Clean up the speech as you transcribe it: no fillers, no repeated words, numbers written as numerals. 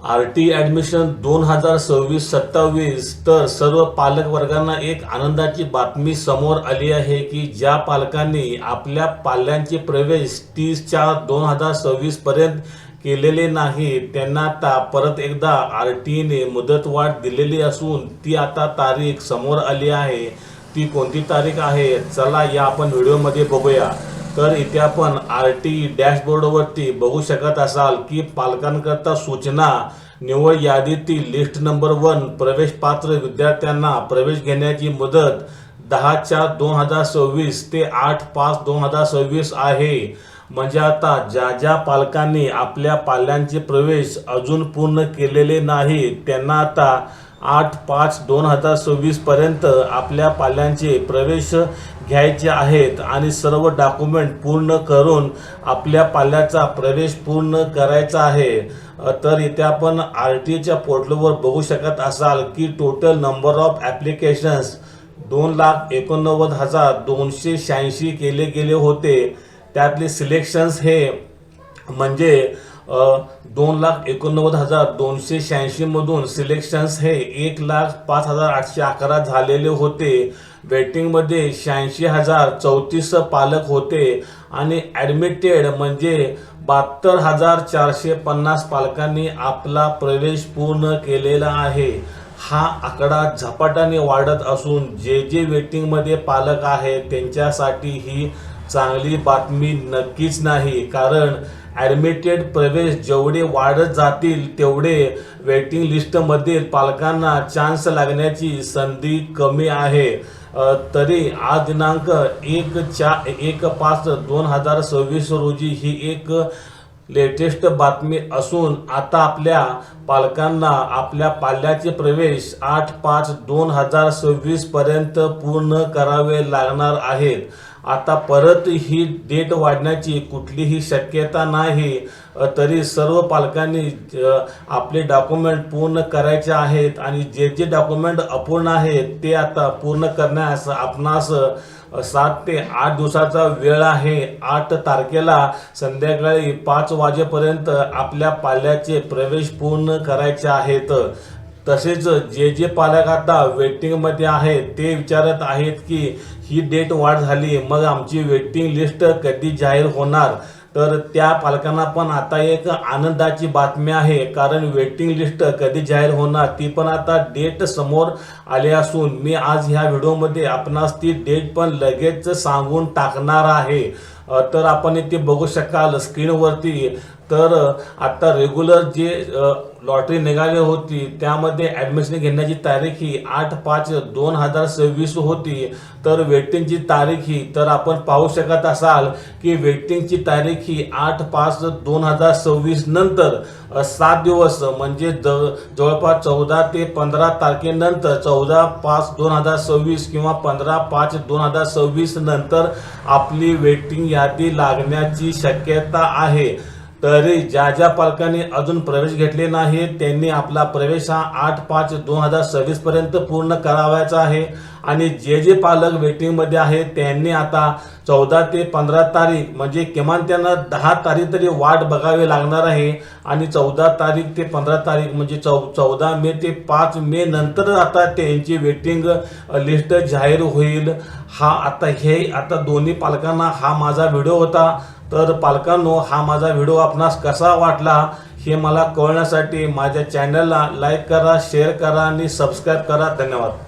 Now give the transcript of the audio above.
RT admission 2026-27 तर सर्व पालक वर्गांना एक आनंदाची बातमी समोर आली आहे की ज्या पालकांनी आपल्या पाल्यांचे प्रवेश 30/4/2026 पर्यंत केलेले नाही त्यांना आता परत एकदा आरटीने मुदतवाढ दिलेली असून ती आता तारीख समोर आली आहे। ती कोणती तारीख आहे चला या आपण व्हिडिओमध्ये बघूया। तर इथे आपण आरटी डॅशबोर्डवरती बघू शकत असाल की पालकांकरता सूचना निवड यादीतील लिस्ट नंबर 1 प्रवेश पात्र विद्यार्थ्यांना प्रवेश घेण्याची मुदत 10/4/2026 ते 8/5/2026 आहे। म्हणजे आता ज्या पालकांनी आपल्या पाल्यांचे प्रवेश अजून पूर्ण केलेले नाही त्यांना आता 8/5/2026 पर्यंत आपल्या पाल्यांचे प्रवेश घ्यायचे आहेत आणि सर्व डॉक्युमेंट पूर्ण करून आपल्या पाल्याचा प्रवेश पूर्ण करायचा आहे। तर इथे आपण आरटीच्या पोर्टलवर बघू शकत असाल की टोटल नंबर ऑफ ॲप्लिकेशन्स 2,89,286 केले गेले होते। त्यातले सिलेक्शन्स हे म्हणजे 2,89,286 मधून सिलेक्शन्स हे 1,05,811 झालेले होते। वेटिंगमध्ये 86,034 पालक होते आणि ॲडमिटेड म्हणजे 72,450 पालकांनी आपला प्रवेश पूर्ण केलेला आहे। हा आकडा झपाट्याने वाढत असून जे वेटिंगमध्ये पालक आहेत त्यांच्यासाठी ही चांगली बातमी नक्कीच नाही, कारण ॲडमिटेड प्रवेश जेवढे वाढत जातील तेवढे वेटिंग लिस्टमधील पालकांना चान्स लागण्याची संधी कमी आहे। तरी आज दिनांक 1/5/2026 रोजी ही एक लेटेस्ट बातमी असून आता आपल्या पालकांना आपल्या पाल्याचे प्रवेश 8/5/2026 पर्यंत पूर्ण करावे लागणार आहेत। आता परत ही डेट वाढण्याची कुठलीही शक्यता नाही। तरी सर्व पालकांनी आपले डॉक्युमेंट पूर्ण करायचे आहेत आणि जे डॉक्युमेंट अपूर्ण आहेत ते आता पूर्ण करण्यास आपणास 7 ते 8 दिवसाचा वेळ आहे। 8 तारखेला संध्याकाळी 5 वाजेपर्यंत आपल्या पाल्याचे प्रवेश पूर्ण करायचे आहेत। तसेच जे पालक आता वेटिंगमध्ये आहेत ते विचारत आहेत की ही डेट वाढ झाली मग आमची वेटिंग लिस्ट कधी जाहीर होणार, तर त्या पालकांना पण आता एक आनंदाची बातमी आहे, कारण वेटिंग लिस्ट कधी जाहीर होणार ती पण आता डेट समोर आली असून मी आज ह्या व्हिडिओमध्ये आपणास ती डेट पण लगेच सांगून टाकणार आहे। तर आपण इथे बघू शकाल स्क्रीनवरती, तर आता रेग्युलर जे लॉटरी निघाली होती त्यामध्ये ॲडमिशन घेण्याची तारीख ही 8/5/2026 होती। तर वेटिंगची तारीख ही तर आपण पाहू शकत असाल की वेटिंगची तारीख ही 8/5/2026 नंतर 7 दिवस म्हणजे जवळपास 14 ते 15 तारखेनंतर 14/5/2026 किंवा 15/5/2026 नंतर आपली वेटिंग यादी लागण्याची शक्यता आहे। तरी ज्या पालकांनी अजून प्रवेश घेतले नाही त्यांनी आपला प्रवेश हा 8/5/2026 पर्यंत पूर्ण करावायचा आहे आणि जे पालक वेटिंगमध्ये आहेत त्यांनी आता 14 ते 15 तारीख म्हणजे किमान त्यांना 10 तारीख तरी वाट बघावी लागणार आहे आणि 14 तारीख ते 15 तारीख म्हणजे 14 मे ते 5 मे नंतर आता त्यांची वेटिंग लिस्ट जाहीर होईल। आता दोन्ही पालकांना हा माझा व्हिडिओ होता। तर पालकांनो, हा माझा व्हिडिओ आपणास कसा वाटला हे मला कळण्यासाठी माझ्या चॅनलला लाईक करा, शेअर करा आणि सबस्क्राईब करा। धन्यवाद।